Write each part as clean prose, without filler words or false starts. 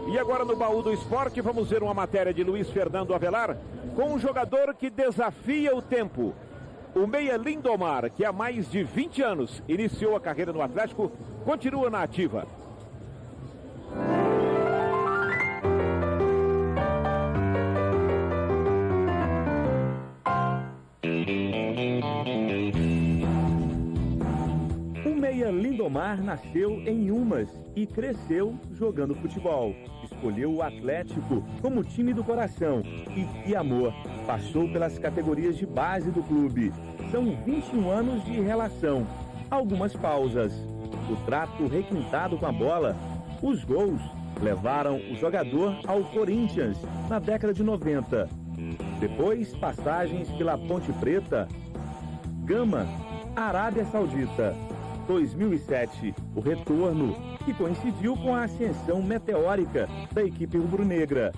E agora no Baú do Esporte vamos ver uma matéria de Luiz Fernando Avelar com um jogador que desafia o tempo. O meia Lindomar, que há mais de 20 anos iniciou a carreira no Atlético, continua na ativa. O meia Lindomar nasceu em Umas e cresceu jogando futebol. Escolheu o Atlético como time do coração e que amor. Passou pelas categorias de base do clube. São 21 anos de relação. Algumas pausas. O trato requintado com a bola. Os gols levaram o jogador ao Corinthians na década de 90. Depois, passagens pela Ponte Preta, Gama, Arábia Saudita. 2007, o retorno, que coincidiu com a ascensão meteórica da equipe rubro-negra.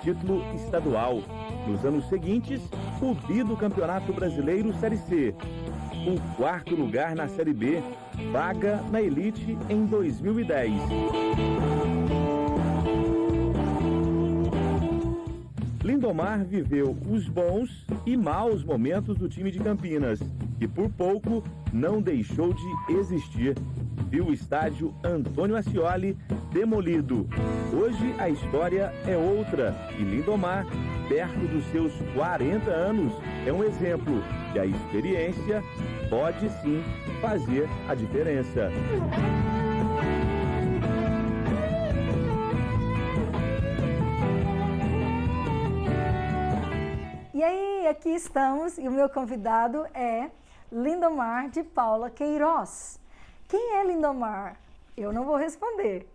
Título estadual. Nos anos seguintes, o bi do Campeonato Brasileiro Série C. O 4º lugar na Série B, vaga na elite em 2010. Lindomar viveu os bons e maus momentos do time de Campinas e por pouco não deixou de existir. Viu o estádio Antônio Ascioli demolido. Hoje a história é outra e Lindomar, perto dos seus 40 anos, é um exemplo que a experiência pode sim fazer a diferença. E aí, aqui estamos e o meu convidado é Lindomar de Paula Queiroz. Quem é Lindomar? Eu não vou responder.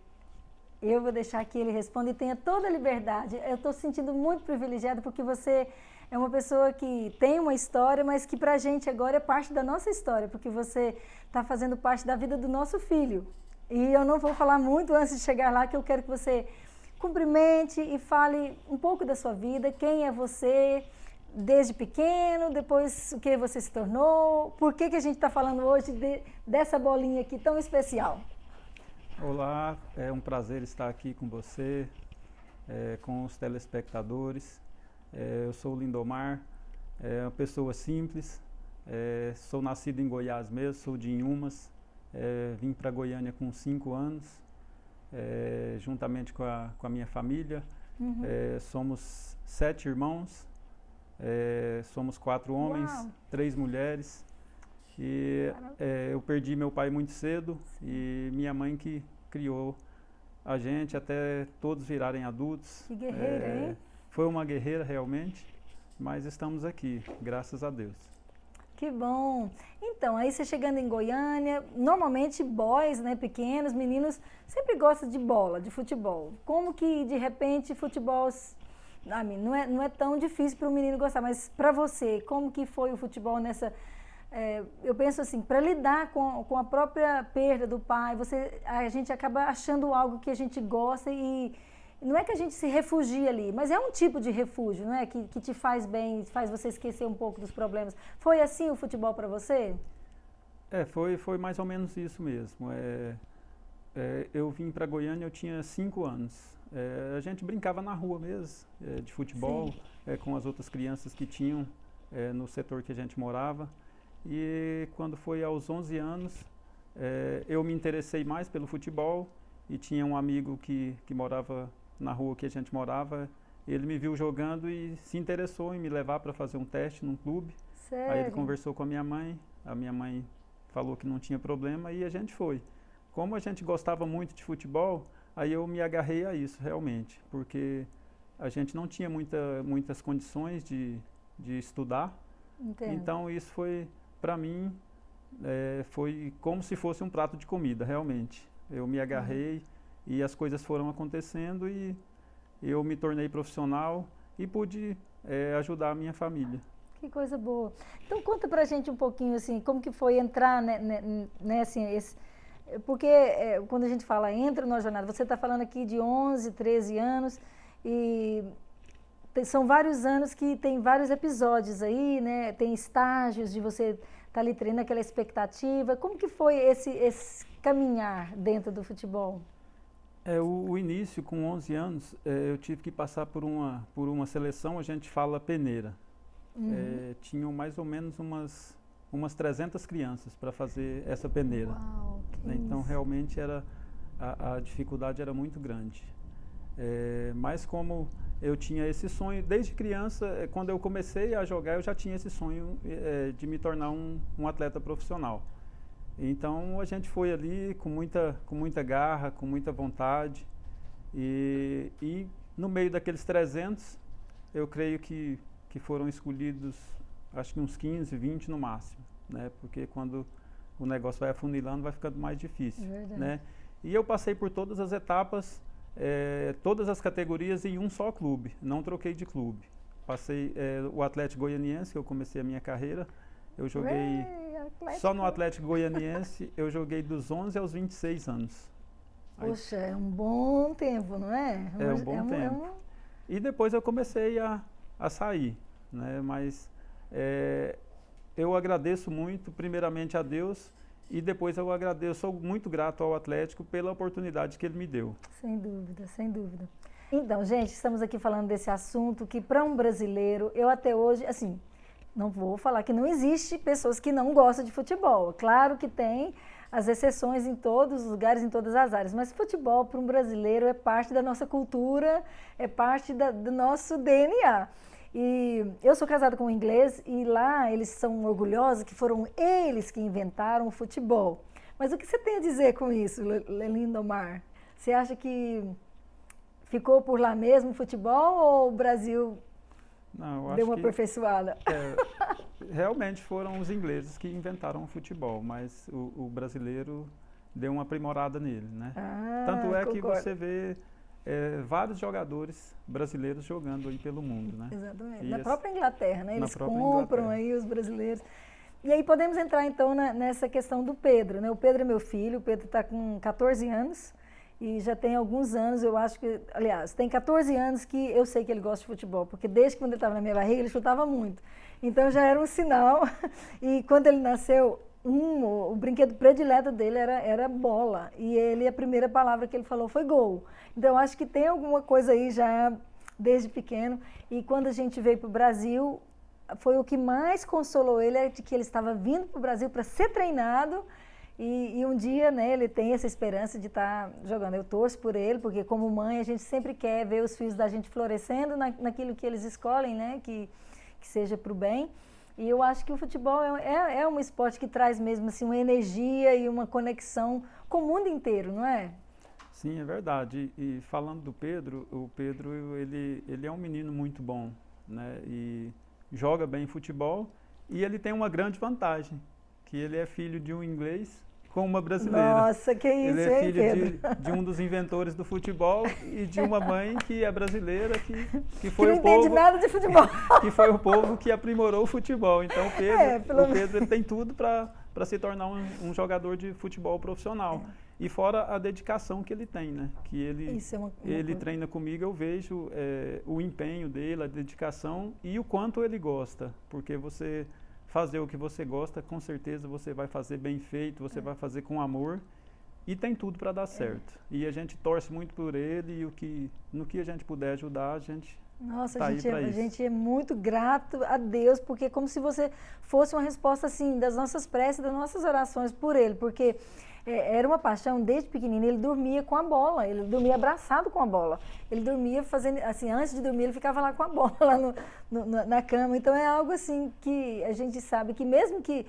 Eu vou deixar que ele responda e tenha toda a liberdade. Eu estou sentindo muito privilegiada porque você é uma pessoa que tem uma história, mas que para a gente agora é parte da nossa história, porque você está fazendo parte da vida do nosso filho. E eu não vou falar muito antes de chegar lá, que eu quero que você cumprimente e fale um pouco da sua vida, quem é você desde pequeno, depois o que você se tornou, por que a gente está falando hoje dessa bolinha aqui tão especial. Olá, é um prazer estar aqui com você, com os telespectadores. Eu sou o Lindomar, uma pessoa simples, sou nascido em Goiás mesmo, sou de Inhumas, vim para Goiânia com 5 anos, juntamente com a minha família. Uhum. Somos 7 irmãos, somos 4 homens, Uau. 3 mulheres. E eu perdi meu pai muito cedo e minha mãe que criou a gente até todos virarem adultos. Que guerreira, hein? Foi uma guerreira realmente, mas estamos aqui, graças a Deus. Que bom! Então, aí você chegando em Goiânia, normalmente boys, né, pequenos, meninos, sempre gostam de bola, de futebol. Como que, de repente, futebol não é tão difícil para o menino gostar, mas para você, como que foi o futebol nessa... eu penso assim, para lidar com a própria perda do pai, a gente acaba achando algo que a gente gosta e não é que a gente se refugia ali, mas é um tipo de refúgio, não é? Que te faz bem, faz você esquecer um pouco dos problemas. Foi assim o futebol para você? Foi mais ou menos isso mesmo. Eu vim para Goiânia, eu tinha 5 anos. A gente brincava na rua mesmo, de futebol, com as outras crianças que tinham no setor que a gente morava. E quando foi aos 11 anos, eu me interessei mais pelo futebol e tinha um amigo que morava na rua que a gente morava. Ele me viu jogando e se interessou em me levar para fazer um teste num clube. Sério? Aí ele conversou com a minha mãe falou que não tinha problema e a gente foi. Como a gente gostava muito de futebol, aí eu me agarrei a isso realmente, porque a gente não tinha muitas condições de estudar. Entendo. Então isso foi, para mim, foi como se fosse um prato de comida, realmente. Eu me agarrei e as coisas foram acontecendo e eu me tornei profissional e pude ajudar a minha família. Que coisa boa. Então conta pra gente um pouquinho assim, como que foi entrar, assim, porque quando a gente fala entra numa jornada, você está falando aqui de 11, 13 anos e são vários anos que tem vários episódios aí, né? Tem estágios de você estar ali treinando aquela expectativa. Como que foi esse caminhar dentro do futebol? O início, com 11 anos, eu tive que passar por uma seleção, a gente fala peneira. Tinham mais ou menos umas 300 crianças para fazer essa peneira. Uau, então, realmente, a dificuldade era muito grande. Mas como eu tinha esse sonho, desde criança, quando eu comecei a jogar, eu já tinha esse sonho de me tornar um atleta profissional. Então a gente foi ali com muita garra, com muita vontade e no meio daqueles 300, eu creio que foram escolhidos, acho que uns 15, 20 no máximo, né? Porque quando o negócio vai afunilando, vai ficando mais difícil, né? E eu passei por todas as etapas, todas as categorias em um só clube, não troquei de clube. Passei o Atlético Goianiense, que eu comecei a minha carreira, eu joguei só no Atlético Goianiense, eu joguei dos 11 aos 26 anos. Poxa, é um bom tempo, não é? É um bom tempo. E depois eu comecei a sair, né? Mas eu agradeço muito, primeiramente a Deus, e depois eu agradeço, sou muito grato ao Atlético pela oportunidade que ele me deu. Sem dúvida, sem dúvida. Então, gente, estamos aqui falando desse assunto que para um brasileiro, eu até hoje, assim, não vou falar que não existe pessoas que não gostam de futebol. Claro que tem as exceções em todos os lugares, em todas as áreas. Mas futebol, para um brasileiro, é parte da nossa cultura, é parte do nosso DNA. E eu sou casada com um inglês e lá eles são orgulhosos que foram eles que inventaram o futebol. Mas o que você tem a dizer com isso, Lindomar? Você acha que ficou por lá mesmo o futebol ou o Brasil... Não, deu uma aperfeiçoada? Realmente foram os ingleses que inventaram o futebol, mas o brasileiro deu uma aprimorada nele, né? Tanto é que você vê vários jogadores brasileiros jogando aí pelo mundo, né? Exatamente. Na própria Inglaterra, né? Eles compram aí os brasileiros. E aí podemos entrar então nessa questão do Pedro, né? O Pedro é meu filho, o Pedro está com 14 anos. E já tem alguns anos, eu acho que, aliás, tem 14 anos que eu sei que ele gosta de futebol, porque desde quando ele estava na minha barriga, ele chutava muito. Então já era um sinal. E quando ele nasceu, o brinquedo predileto dele era bola. E a primeira palavra que ele falou foi gol. Então eu acho que tem alguma coisa aí já desde pequeno. E quando a gente veio para o Brasil, foi o que mais consolou ele, de que ele estava vindo para o Brasil para ser treinado. E um dia, né, ele tem essa esperança de estar jogando. Eu torço por ele, porque como mãe a gente sempre quer ver os filhos da gente florescendo naquilo que eles escolhem, né, que seja para o bem. E eu acho que o futebol é um esporte que traz mesmo assim, uma energia e uma conexão com o mundo inteiro, não é? Sim, é verdade. E falando do Pedro, o Pedro ele é um menino muito bom, né, e joga bem futebol e ele tem uma grande vantagem, que ele é filho de um inglês com uma brasileira. Nossa, que isso, ele é filho Pedro? de um dos inventores do futebol e de uma mãe que é brasileira, que foi que o não povo... entende nada de futebol. Que foi o povo que aprimorou o futebol. Então o Pedro ele tem tudo para se tornar um jogador de futebol profissional. E fora a dedicação que ele tem, né? Que ele treina comigo, eu vejo o empenho dele, a dedicação e o quanto ele gosta. Porque você... fazer o que você gosta, com certeza você vai fazer bem feito, você vai fazer com amor e tem tudo para dar certo. E a gente torce muito por ele e no que a gente puder ajudar, a gente tá aí para isso. A gente é muito grato a Deus, porque é como se você fosse uma resposta assim das nossas preces, das nossas orações por ele, porque era uma paixão desde pequenino. Ele dormia com a bola, ele dormia abraçado com a bola, ele dormia fazendo assim, antes de dormir ele ficava lá com a bola lá na cama. Então é algo assim que a gente sabe que mesmo que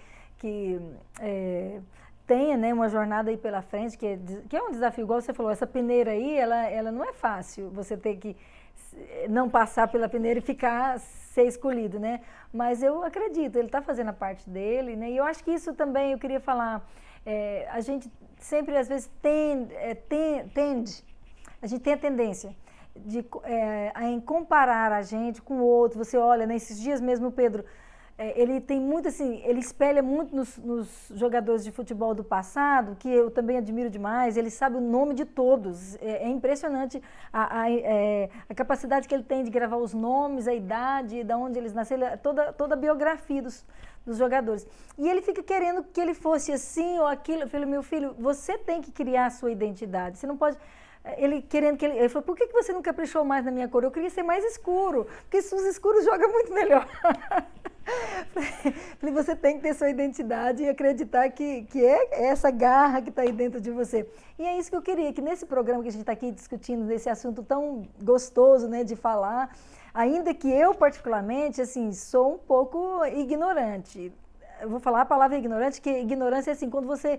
tenha, né, uma jornada aí pela frente, que é um desafio, igual você falou, essa peneira aí, ela não é fácil, você ter que não passar pela peneira e ser escolhido, né? Mas eu acredito, ele está fazendo a parte dele, né? E eu acho que isso também, eu queria falar, a gente sempre às vezes a gente tem a tendência em comparar a gente com o outro. Você olha, nesses dias mesmo o Pedro ele tem muito assim, ele espelha muito nos jogadores de futebol do passado, que eu também admiro demais. Ele sabe o nome de todos. É impressionante a capacidade que ele tem de gravar os nomes, a idade, de onde eles nasceram, toda a biografia dos jogadores. E ele fica querendo que ele fosse assim ou aquilo. Eu falei, meu filho, você tem que criar a sua identidade. Você não pode... Ele falou, por que você não caprichou mais na minha cor? Eu queria ser mais escuro, porque os escuros jogam muito melhor. Falei, você tem que ter sua identidade e acreditar que é essa garra que está aí dentro de você. E é isso que eu queria, que nesse programa que a gente está aqui discutindo, desse assunto tão gostoso, né, de falar, ainda que eu particularmente, assim, sou um pouco ignorante. Eu vou falar a palavra ignorante, que ignorância é assim, quando você...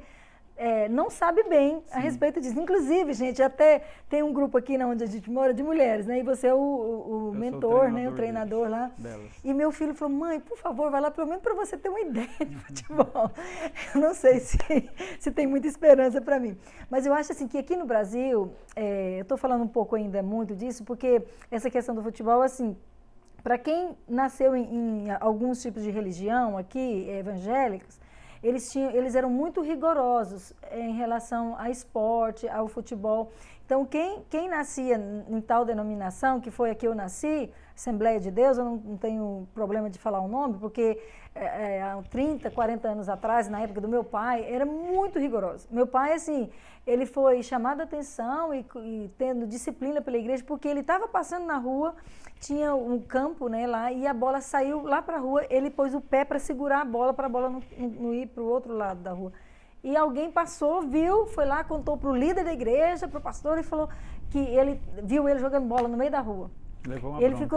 não sabe bem a respeito disso. Inclusive, gente, até tem um grupo aqui onde a gente mora de mulheres, né? E você é o mentor, né? O treinador lá. Delas. E meu filho falou, mãe, por favor, vai lá pelo menos para você ter uma ideia de futebol. Eu não sei se tem muita esperança para mim. Mas eu acho assim que aqui no Brasil, eu estou falando um pouco ainda muito disso, porque essa questão do futebol, assim, para quem nasceu em alguns tipos de religião aqui, evangélicos, eles eram muito rigorosos em relação ao esporte, ao futebol. Então, quem nascia em tal denominação, que foi a que eu nasci, Assembleia de Deus, eu não tenho problema de falar o nome, porque há 30, 40 anos atrás, na época do meu pai, era muito rigoroso. Meu pai, assim, ele foi chamado a atenção e tendo disciplina pela igreja, porque ele estava passando na rua, tinha um campo, né, lá, e a bola saiu lá para a rua, ele pôs o pé para segurar a bola, para a bola não ir para o outro lado da rua. E alguém passou, viu, foi lá, contou para o líder da igreja, para o pastor, e falou que ele viu ele jogando bola no meio da rua.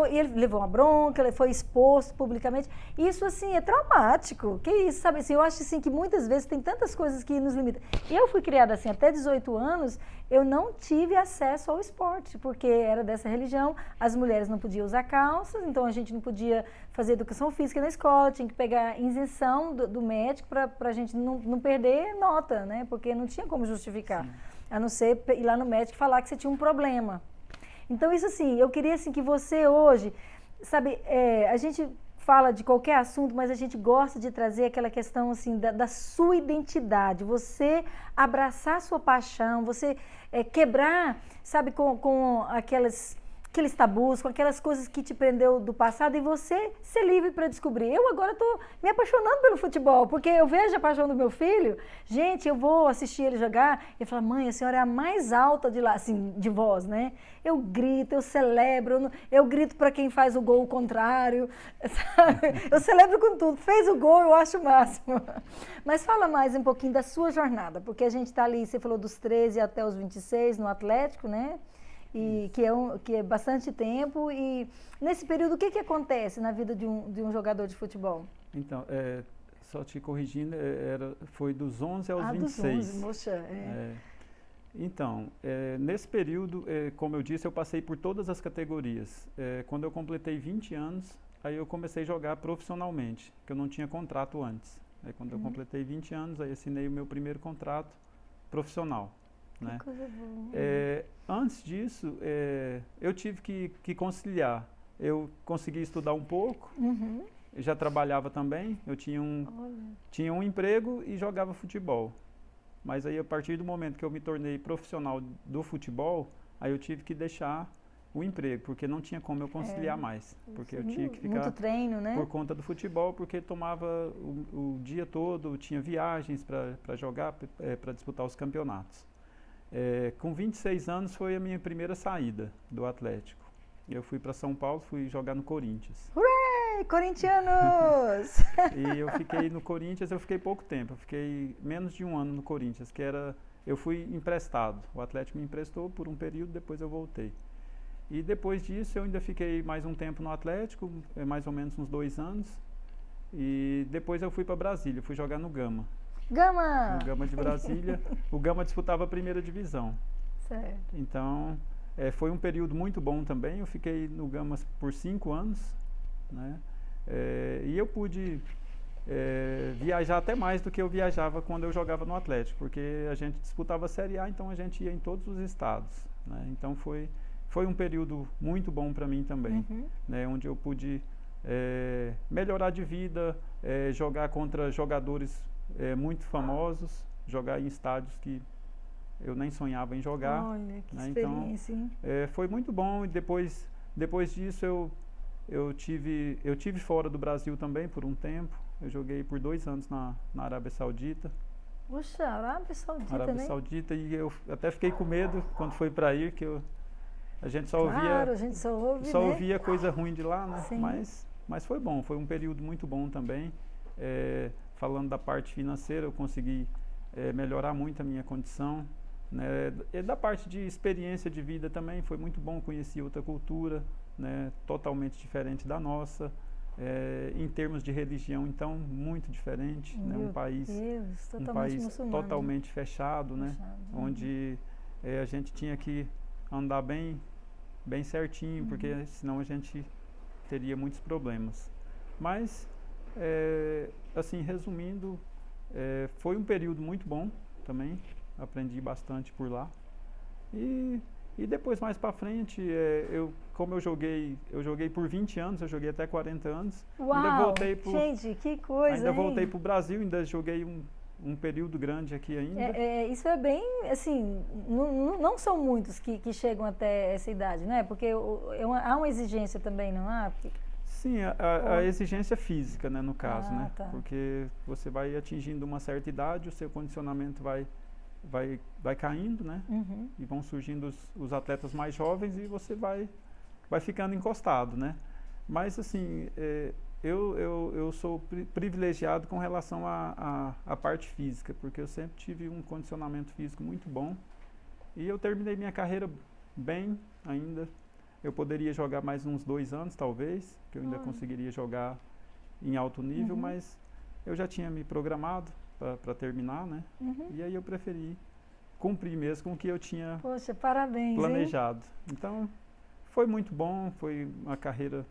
Ele levou uma bronca, ele foi exposto publicamente. Isso, assim, é traumático. Que isso, sabe? Assim, eu acho assim, que muitas vezes tem tantas coisas que nos limitam. Eu fui criada assim, até 18 anos, eu não tive acesso ao esporte, porque era dessa religião. As mulheres não podiam usar calças, então a gente não podia fazer educação física na escola, tinha que pegar isenção do médico para a gente não perder nota, né? Porque não tinha como justificar. Sim. A não ser ir lá no médico e falar que você tinha um problema. Então, isso assim, eu queria assim, que você hoje, sabe, a gente fala de qualquer assunto, mas a gente gosta de trazer aquela questão assim, da sua identidade, você abraçar a sua paixão, você quebrar, sabe, com aqueles tabus, com aquelas coisas que te prendeu do passado e você ser livre para descobrir. Eu agora estou me apaixonando pelo futebol, porque eu vejo a paixão do meu filho. Gente, eu vou assistir ele jogar e falo, mãe, a senhora é a mais alta de lá, assim, de voz, né? Eu grito, eu celebro, eu grito para quem faz o gol contrário, sabe? Eu celebro com tudo. Fez o gol, eu acho o máximo. Mas fala mais um pouquinho da sua jornada, porque a gente está ali, você falou dos 13 até os 26 no Atlético, né? E que é bastante tempo. E nesse período, o que acontece na vida de um jogador de futebol? Então, só te corrigindo, foi dos 11 aos 26. Dos 11, moxa. Então, nesse período, como eu disse, eu passei por todas as categorias. Quando eu completei 20 anos, aí eu comecei a jogar profissionalmente, que eu não tinha contrato antes. Aí, quando eu completei 20 anos, aí assinei o meu primeiro contrato profissional. Né? Que coisa boa. Antes disso, eu tive que conciliar. Eu consegui estudar um pouco, eu já trabalhava também, eu tinha um emprego e jogava futebol. Mas aí, a partir do momento que eu me tornei profissional do futebol, aí eu tive que deixar o emprego, porque não tinha como eu conciliar mais. Porque eu tinha que ficar muito treino, né? Por conta do futebol, porque tomava o dia todo, tinha viagens para jogar, para disputar os campeonatos. Com 26 anos foi a minha primeira saída do Atlético. Eu fui para São Paulo, fui jogar no Corinthians. Hurray, corintianos! E eu fiquei no Corinthians, eu fiquei pouco tempo, eu fiquei menos de um ano no Corinthians, eu fui emprestado. O Atlético me emprestou por um período, depois eu voltei. E depois disso eu ainda fiquei mais um tempo no Atlético, mais ou menos uns 2 anos. E depois eu fui para Brasília, fui jogar no Gama. Gama! No Gama de Brasília. O Gama disputava a primeira divisão. Certo. Então, foi um período muito bom também. Eu fiquei no Gama por 5 anos, né? E eu pude viajar até mais do que eu viajava quando eu jogava no Atlético, porque a gente disputava a Série A, então a gente ia em todos os estados, né? Então foi um período muito bom para mim também, né? Onde eu pude melhorar de vida, jogar contra jogadores muito famosos, jogar em estádios que eu nem sonhava em jogar. Olha, que né? experiência, hein? Então, foi muito bom. E depois disso eu tive fora do Brasil também por um tempo. Eu joguei por 2 anos na Arábia Saudita. Puxa, Arábia Saudita, Arábia né? Saudita, e eu até fiquei com medo quando foi para ir, que a gente só Claro, a gente só ouve, né? ouvia coisa ruim de lá, né? Sim. Mas foi bom, foi um período muito bom também. Falando da parte financeira, eu consegui melhorar muito a minha condição. Né? E da parte de experiência de vida também, foi muito bom conhecer outra cultura, né? Totalmente diferente da nossa. Em termos de religião, então, muito diferente. Né? Um país muçulmano, totalmente fechado, né? Onde a gente tinha que andar bem certinho, porque senão a gente teria muitos problemas. Mas, assim, resumindo, foi um período muito bom também, aprendi bastante por lá. E depois, mais para frente, como eu joguei por 20 anos, eu joguei até 40 anos. Uau, ainda voltei gente, que coisa, Ainda hein? voltei para o Brasil, ainda joguei um período grande aqui ainda. Isso é bem, assim, não são muitos que chegam até essa idade, né? Porque há uma exigência também, não há? Sim, a exigência física, né, no caso, né? Tá. Porque você vai atingindo uma certa idade, o seu condicionamento vai caindo, né? Uhum. E vão surgindo os atletas mais jovens e você vai ficando encostado, né? Mas, assim, eu sou privilegiado com relação à parte física, porque eu sempre tive um condicionamento físico muito bom. E eu terminei minha carreira bem ainda. Eu poderia jogar mais uns 2 anos, talvez, que eu ainda conseguiria jogar em alto nível, mas eu já tinha me programado para terminar, né? E aí eu preferi cumprir mesmo com o que eu tinha Poxa, parabéns, planejado. Então, foi muito bom, foi uma carreira,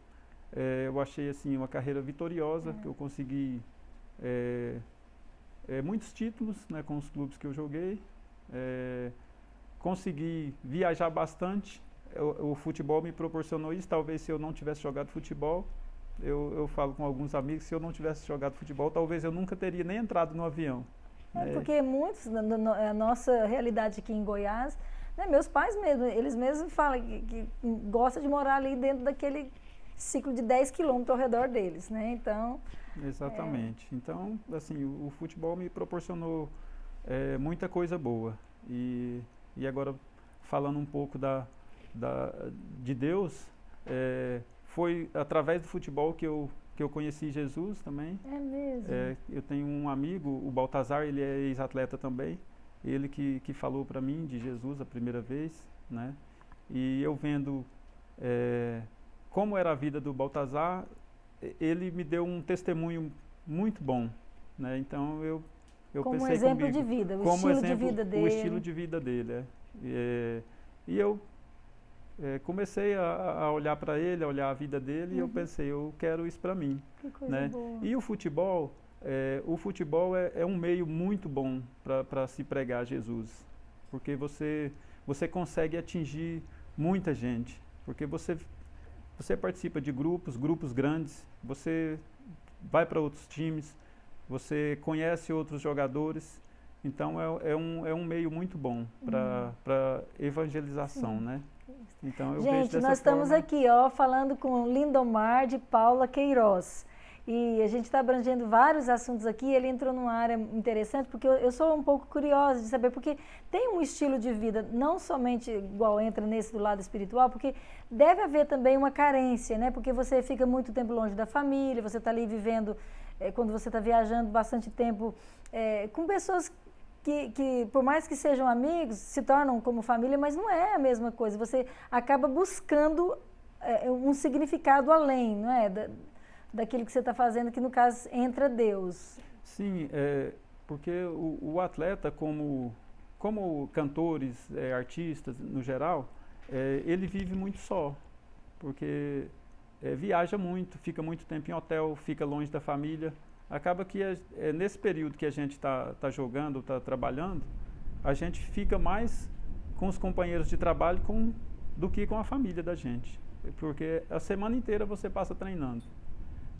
eu achei assim, uma carreira vitoriosa, que eu consegui muitos títulos, né, com os clubes que eu joguei, consegui viajar bastante. O futebol me proporcionou isso. Talvez se eu não tivesse jogado futebol, eu falo com alguns amigos, se eu não tivesse jogado futebol, talvez eu nunca teria nem entrado no avião. Porque muitos, a nossa realidade aqui em Goiás, né, meus pais mesmo, eles mesmos falam que gostam de morar ali dentro daquele ciclo de 10 quilômetros ao redor deles, né? Então... Exatamente. Então, assim, o futebol me proporcionou muita coisa boa. E agora, falando um pouco de Deus, foi através do futebol que eu conheci Jesus também. É mesmo? Eu tenho um amigo, o Baltazar, ele é ex-atleta também. Ele que falou para mim de Jesus a primeira vez, né? E eu vendo como era a vida do Baltazar, ele me deu um testemunho muito bom, né? Então eu como pensei exemplo comigo, de vida, como estilo exemplo, de vida dele. o estilo de vida dele. E eu comecei a olhar para ele, a olhar a vida dele, e eu pensei, eu quero isso para mim. Que coisa né? boa. E o futebol é um meio muito bom para se pregar Jesus, porque você consegue atingir muita gente, porque você participa de grupos grandes, você vai para outros times, você conhece outros jogadores, então é um meio muito bom para evangelização, né? Então, eu vejo Gente, dessa nós estamos forma. aqui, ó, falando com Lindomar de Paula Queiroz. E a gente está abrangendo vários assuntos aqui. Ele entrou numa área interessante, porque eu sou um pouco curiosa de saber, porque tem um estilo de vida, não somente igual entra nesse do lado espiritual, porque deve haver também uma carência, né? Porque você fica muito tempo longe da família, você está ali vivendo, quando você está viajando bastante tempo, com pessoas que, por mais que sejam amigos, se tornam como família, mas não é a mesma coisa. Você acaba buscando um significado além, não é? Daquilo que você está fazendo, que no caso entra Deus. Sim, porque o atleta, como cantores, artistas no geral, ele vive muito só, porque viaja muito, fica muito tempo em hotel, fica longe da família. Acaba que nesse período que a gente está jogando, está trabalhando, a gente fica mais com os companheiros de trabalho do que com a família da gente, porque a semana inteira você passa treinando.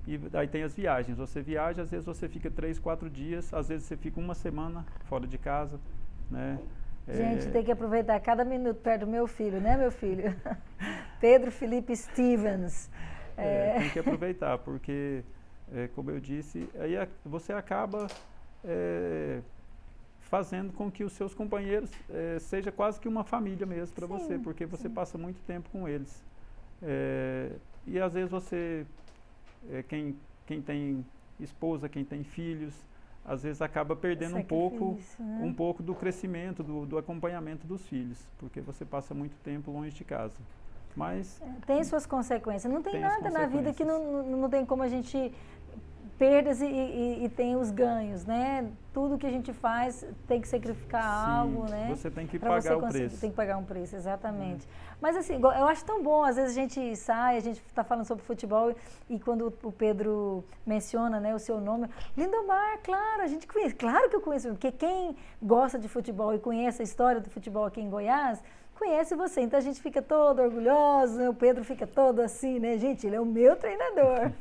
E aí tem as viagens. Você viaja, às vezes você fica 3, 4 dias, às vezes você fica uma semana fora de casa, né? Gente, tem que aproveitar cada minuto perto do meu filho, né, meu filho? Pedro Felipe Stevens. Tem que aproveitar, porque, como eu disse, aí você acaba fazendo com que os seus companheiros seja quase que uma família mesmo para você, porque você passa muito tempo com eles. E às vezes você, quem tem esposa, quem tem filhos, às vezes acaba perdendo um pouco do crescimento, do acompanhamento dos filhos, porque você passa muito tempo longe de casa. Mas tem suas consequências. Não tem nada na vida que não tem como a gente perdas e tem os ganhos, né? Tudo que a gente faz tem que sacrificar algo, né? Você tem que pagar o preço. Tem que pagar um preço, exatamente. Mas assim, eu acho tão bom, às vezes a gente sai, a gente está falando sobre futebol e quando o Pedro menciona, né, o seu nome, Lindomar, claro, a gente conhece, claro que eu conheço, porque quem gosta de futebol e conhece a história do futebol aqui em Goiás, conhece você, então a gente fica todo orgulhoso, né? O Pedro fica todo assim, né? Gente, ele é o meu treinador.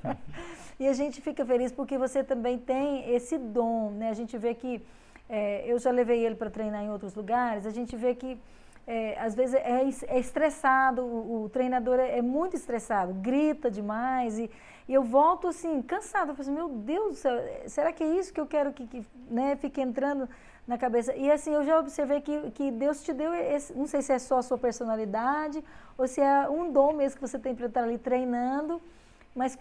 E a gente fica feliz porque você também tem esse dom, né? A gente vê que, eu já levei ele para treinar em outros lugares, a gente vê que às vezes é estressado, o treinador é muito estressado, grita demais e eu volto assim, cansada, eu falo assim, meu Deus do céu, será que é isso que eu quero que né, fique entrando na cabeça? E assim, eu já observei que Deus te deu, não sei se é só a sua personalidade ou se é um dom mesmo que você tem para estar ali treinando, mas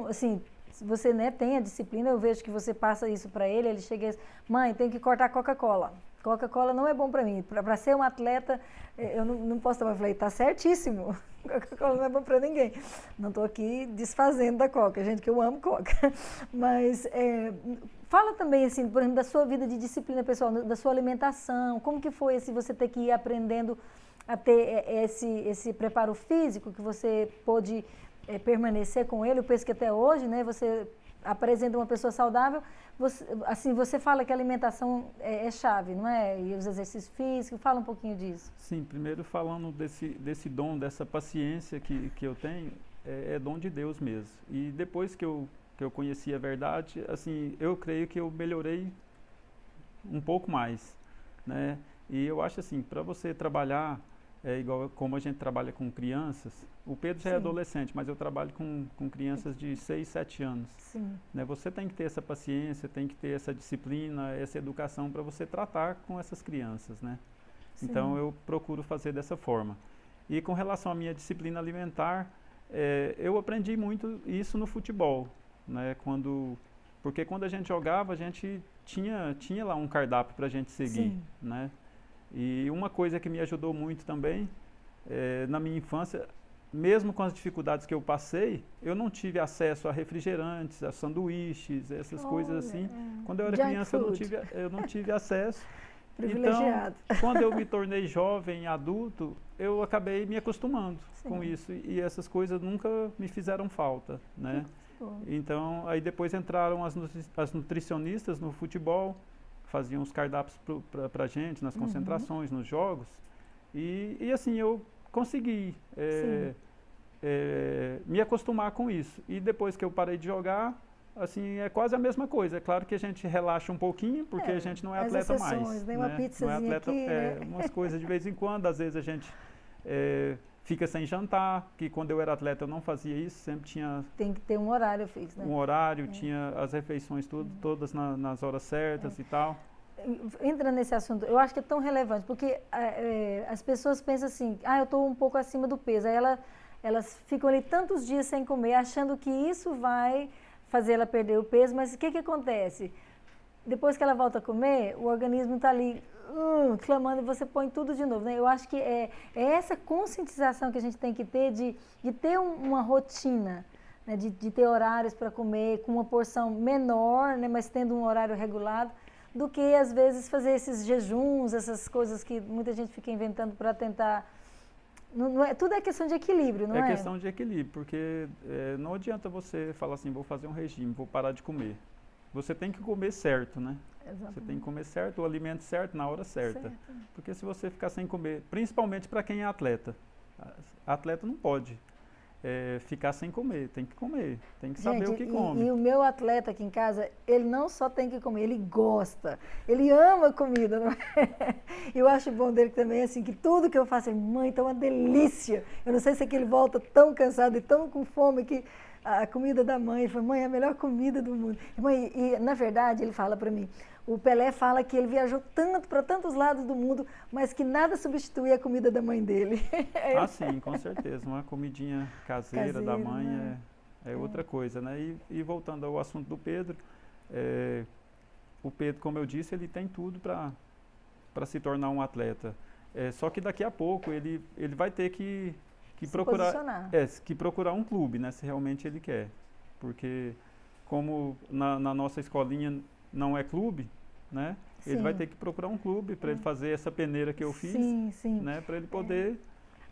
assim, se você, né, tem a disciplina, eu vejo que você passa isso para ele, ele chega e diz, mãe, tem que cortar Coca-Cola. Coca-Cola não é bom para mim. Para ser um atleta, eu não posso tomar. Eu falei, tá certíssimo. Coca-Cola não é bom para ninguém. Não estou aqui desfazendo da Coca, gente, que eu amo Coca. Mas fala também, assim, por exemplo, da sua vida de disciplina pessoal, da sua alimentação. Como que foi assim, você ter que ir aprendendo a ter esse preparo físico que você pôde permanecer com ele? Eu penso que até hoje, né, você apresenta uma pessoa saudável, você fala que a alimentação é chave, não é? E os exercícios físicos, fala um pouquinho disso. Sim, primeiro falando desse dom, dessa paciência que eu tenho, é dom de Deus mesmo. E depois que eu conheci a verdade, assim, eu creio que eu melhorei um pouco mais, né? E eu acho assim, para você trabalhar, igual como a gente trabalha com crianças, o Pedro já é adolescente, mas eu trabalho com crianças de 6, 7 anos. Sim. Né? Você tem que ter essa paciência, tem que ter essa disciplina, essa educação para você tratar com essas crianças, né? Sim. Então eu procuro fazer dessa forma. E com relação à minha disciplina alimentar, eu aprendi muito isso no futebol, né? Porque quando a gente jogava, a gente tinha lá um cardápio para a gente seguir, né? E uma coisa que me ajudou muito também, na minha infância, mesmo com as dificuldades que eu passei, eu não tive acesso a refrigerantes, a sanduíches, essas coisas assim. Quando eu era criança, eu não tive acesso. Privilegiado. Então, quando eu me tornei jovem, adulto, eu acabei me acostumando com isso. E essas coisas nunca me fizeram falta, né? Então, aí depois entraram as nutricionistas no futebol, faziam os cardápios pra gente, nas concentrações, nos jogos. E assim, eu consegui me acostumar com isso. E depois que eu parei de jogar, assim, é quase a mesma coisa. É claro que a gente relaxa um pouquinho, porque a gente não é atleta mais. Né? Uma pizzazinha não é atleta, aqui, né? Umas coisas de vez em quando, às vezes a gente fica sem jantar, que quando eu era atleta eu não fazia isso, sempre tinha... Tem que ter um horário fixo, né? Um horário, tinha as refeições todas nas horas certas e tal. Entra nesse assunto, eu acho que é tão relevante, porque as pessoas pensam assim, eu estou um pouco acima do peso, aí elas ficam ali tantos dias sem comer, achando que isso vai fazer ela perder o peso, mas o que acontece? Depois que ela volta a comer, o organismo está ali clamando e você põe tudo de novo, né? Eu acho que é essa conscientização que a gente tem que ter de ter uma rotina, né? De ter horários para comer com uma porção menor, né? Mas tendo um horário regulado, do que às vezes fazer esses jejuns, essas coisas que muita gente fica inventando para tentar... tudo é questão de equilíbrio, não é? É questão de equilíbrio, porque não adianta você falar assim, vou fazer um regime, vou parar de comer. Você tem que comer certo, né? Exatamente. Você tem que comer certo, o alimento certo, na hora certa. Porque se você ficar sem comer, principalmente para quem é atleta, atleta não pode ficar sem comer, tem que saber o que come. E o meu atleta aqui em casa, ele não só tem que comer, ele gosta, ele ama comida, não é? Eu acho bom dele também, assim, que tudo que eu faço, ele, mãe, tá uma delícia. Eu não sei se é que ele volta tão cansado e tão com fome que a comida da mãe, ele fala, mãe, é a melhor comida do mundo. Mãe, e na verdade, ele fala para mim, o Pelé fala que ele viajou tanto para tantos lados do mundo, mas que nada substitui a comida da mãe dele. Ah, sim, com certeza. Uma comidinha caseira da mãe, né? é outra coisa, né? E voltando ao assunto do Pedro, o Pedro, como eu disse, ele tem tudo para se tornar um atleta. Só que daqui a pouco ele vai ter que procurar um clube, né? Se realmente ele quer. Porque como na nossa escolinha não é clube, né? Sim. Ele vai ter que procurar um clube para ele fazer essa peneira que eu fiz, né? Para ele poder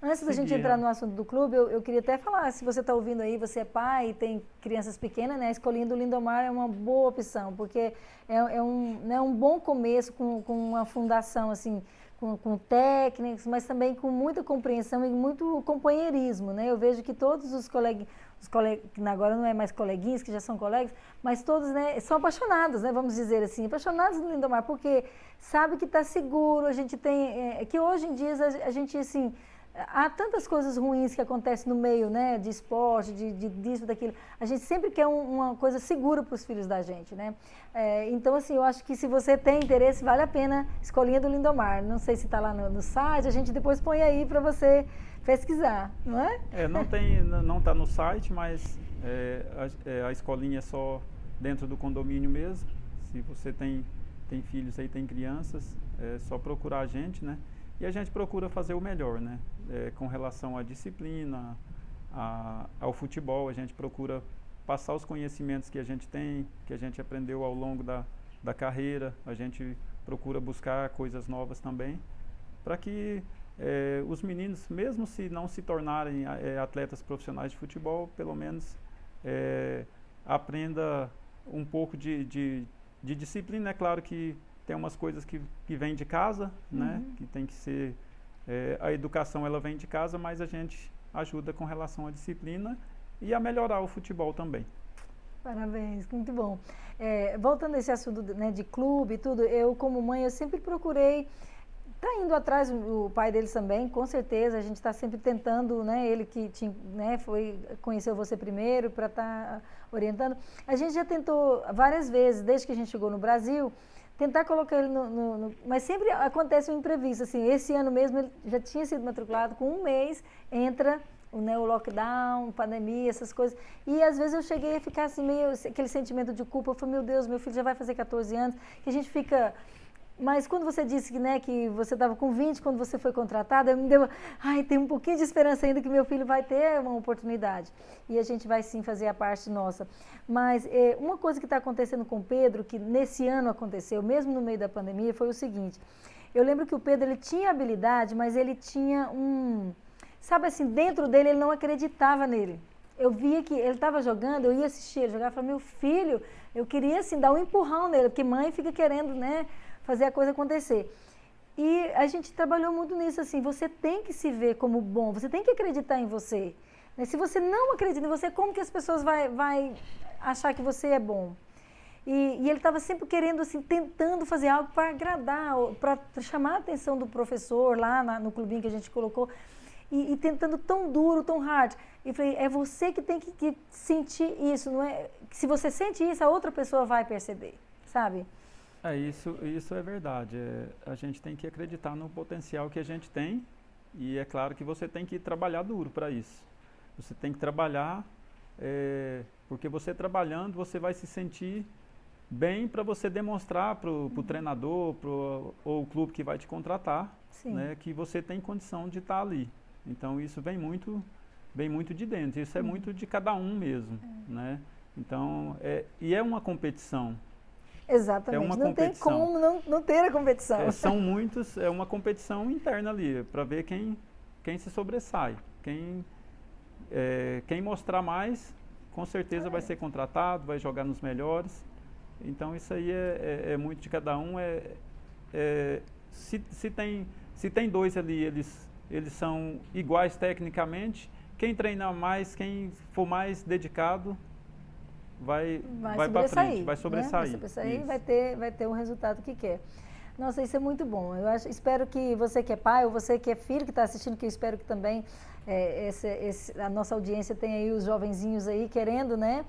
Antes da gente entrar no assunto do clube, eu queria até falar, se você está ouvindo aí, você é pai e tem crianças pequenas, né? A escolinha do Lindomar é uma boa opção, porque é um bom começo com uma fundação, assim, com técnicos, mas também com muita compreensão e muito companheirismo, né? Eu vejo que todos os colegas, agora não é mais coleguinhas, que já são colegas, mas todos, né, são apaixonados, né, vamos dizer assim, apaixonados no Lindomar, porque sabe que está seguro, a gente tem, que hoje em dia a gente, assim, há tantas coisas ruins que acontecem no meio, né, de esporte, disso, daquilo. A gente sempre quer uma coisa segura para os filhos da gente, né? Então, assim, eu acho que se você tem interesse, vale a pena Escolinha do Lindomar. Não sei se está lá no site, a gente depois põe aí para você pesquisar, não é? Não está no site, mas a escolinha é só dentro do condomínio mesmo. Se você tem filhos aí, tem crianças, é só procurar a gente, né? E a gente procura fazer o melhor, né? Com relação à disciplina, ao futebol, a gente procura passar os conhecimentos que a gente tem, que a gente aprendeu ao longo da carreira, a gente procura buscar coisas novas também, para que os meninos, mesmo se não se tornarem atletas profissionais de futebol, pelo menos aprenda um pouco de disciplina. É claro que tem umas coisas que vêm de casa, né? Que tem que ser... a educação, ela vem de casa, mas a gente ajuda com relação à disciplina e a melhorar o futebol também. Parabéns, muito bom. Voltando a esse assunto, né, de clube e tudo, eu como mãe, eu sempre procurei... Está indo atrás, o pai deles também, com certeza, a gente está sempre tentando, né, ele que conheceu você primeiro para estar orientando. A gente já tentou várias vezes, desde que a gente chegou no Brasil, tentar colocar ele mas sempre acontece um imprevisto, assim, esse ano mesmo ele já tinha sido matriculado, com um mês entra o lockdown, pandemia, essas coisas, e às vezes eu cheguei a ficar assim, meio, aquele sentimento de culpa, eu falei, meu Deus, meu filho já vai fazer 14 anos, que a gente fica... Mas quando você disse que, né, que você estava com 20 quando você foi contratada, me deu, tem um pouquinho de esperança ainda que meu filho vai ter uma oportunidade. E a gente vai sim fazer a parte nossa. Mas uma coisa que está acontecendo com o Pedro, que nesse ano aconteceu, mesmo no meio da pandemia, foi o seguinte. Eu lembro que o Pedro, ele tinha habilidade, mas ele tinha sabe assim, dentro dele ele não acreditava nele. Eu via que ele estava jogando, eu ia assistir ele jogar, eu falava, meu filho, eu queria assim dar um empurrão nele, porque mãe fica querendo, né, fazer a coisa acontecer. E a gente trabalhou muito nisso, assim, você tem que se ver como bom, você tem que acreditar em você. Né? Se você não acredita em você, como que as pessoas vai achar que você é bom? E ele estava sempre querendo, assim, tentando fazer algo para agradar, para chamar a atenção do professor lá no clubinho que a gente colocou, e tentando tão duro, tão hard. E falei, é você que tem que sentir isso, não é? Se você sente isso, a outra pessoa vai perceber, sabe? Isso é verdade. A gente tem que acreditar no potencial que a gente tem e é claro que você tem que trabalhar duro para isso. Você tem que trabalhar, porque você trabalhando, você vai se sentir bem para você demonstrar para o treinador ou o clube que vai te contratar, né, que você tem condição de estar ali. Então isso vem muito de dentro, isso é muito de cada um mesmo. Né? Então, e é uma competição. Exatamente, não tem como não ter a competição. São muitos, é uma competição interna ali, para ver quem se sobressai. Quem mostrar mais, com certeza vai ser contratado, vai jogar nos melhores. Então isso aí é muito de cada um. Se tem dois ali, eles são iguais tecnicamente, quem treinar mais, quem for mais dedicado, vai para frente, vai sobressair. Vai sobressair, vai ter o resultado que quer. Nossa, isso é muito bom. Espero que você que é pai ou você que é filho que está assistindo, que eu espero que também a nossa audiência tenha aí os jovenzinhos aí querendo, né,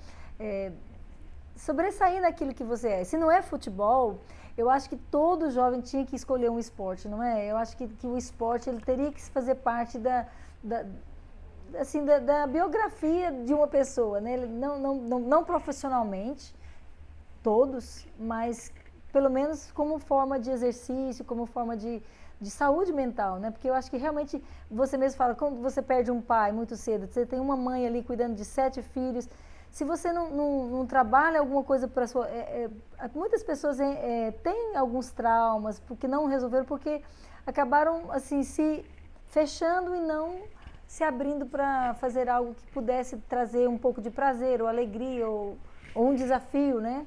sobressair naquilo que você é. Se não é futebol, eu acho que todo jovem tinha que escolher um esporte, não é? Eu acho que o esporte ele teria que fazer parte da biografia de uma pessoa, né? Não profissionalmente, todos, mas pelo menos como forma de exercício, como forma de saúde mental, né? Porque eu acho que realmente, você mesmo fala, quando você perde um pai muito cedo, você tem uma mãe ali cuidando de 7 filhos, se você não trabalha alguma coisa para sua... muitas pessoas têm alguns traumas porque não resolveram, porque acabaram assim, se fechando e não se abrindo para fazer algo que pudesse trazer um pouco de prazer ou alegria ou um desafio, né?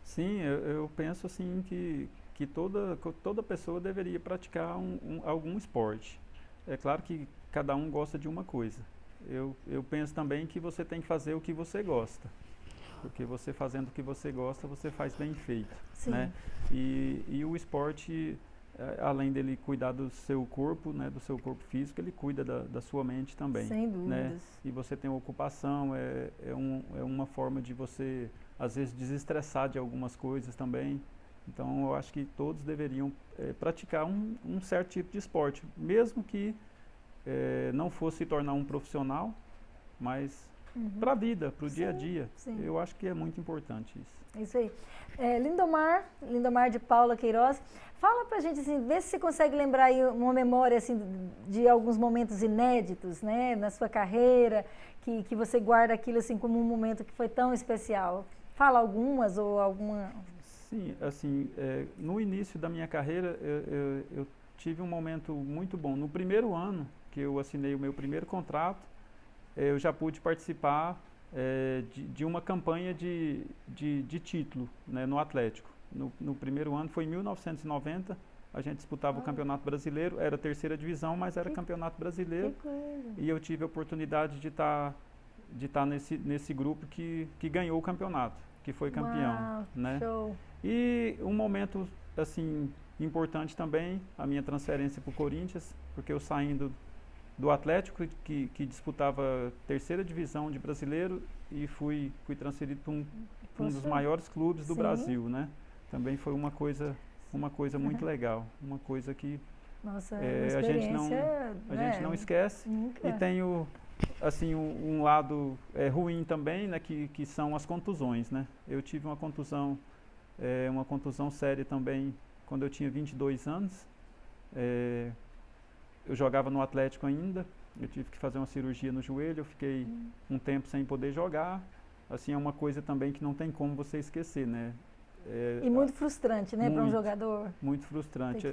Sim, eu penso assim que toda pessoa deveria praticar algum esporte. É claro que cada um gosta de uma coisa. Eu penso também que você tem que fazer o que você gosta, porque você fazendo o que você gosta, você faz bem feito, né? E o esporte, além dele cuidar do seu corpo, né, do seu corpo físico, ele cuida da sua mente também. Sem dúvidas. Né? E você tem uma ocupação, é uma forma de você, às vezes, desestressar de algumas coisas também. Então, eu acho que todos deveriam praticar um certo tipo de esporte, mesmo que não fosse se tornar um profissional, mas para a vida, para o dia a dia. Sim. Eu acho que é muito importante isso. Isso aí. Lindomar de Paula Queiroz, fala pra gente, assim, vê se você consegue lembrar aí uma memória assim, de alguns momentos inéditos, né, na sua carreira, que você guarda aquilo assim como um momento que foi tão especial. Fala algumas ou alguma... Sim, assim, no início da minha carreira, eu tive um momento muito bom. No primeiro ano que eu assinei o meu primeiro contrato, eu já pude participar de uma campanha de título, né, no Atlético. No primeiro ano, foi em 1990, a gente disputava o Campeonato Brasileiro, era a 3ª divisão, mas era Campeonato Brasileiro. E eu tive a oportunidade de estar nesse grupo que ganhou o campeonato, que foi campeão. Uau, né? Show. E um momento assim importante também, a minha transferência para o Corinthians, porque eu saindo do Atlético, que disputava a 3ª divisão de brasileiro, e fui transferido para um dos maiores clubes do Brasil, né? Também foi uma coisa muito legal, uma coisa que Nossa, a gente não esquece. Nunca. E tem assim, um lado ruim também, né, que são as contusões, né? Eu tive uma contusão séria também quando eu tinha 22 anos. Eu jogava no Atlético ainda, eu tive que fazer uma cirurgia no joelho, eu fiquei um tempo sem poder jogar. Assim, é uma coisa também que não tem como você esquecer, né? E muito frustrante, né, para um jogador? Muito frustrante.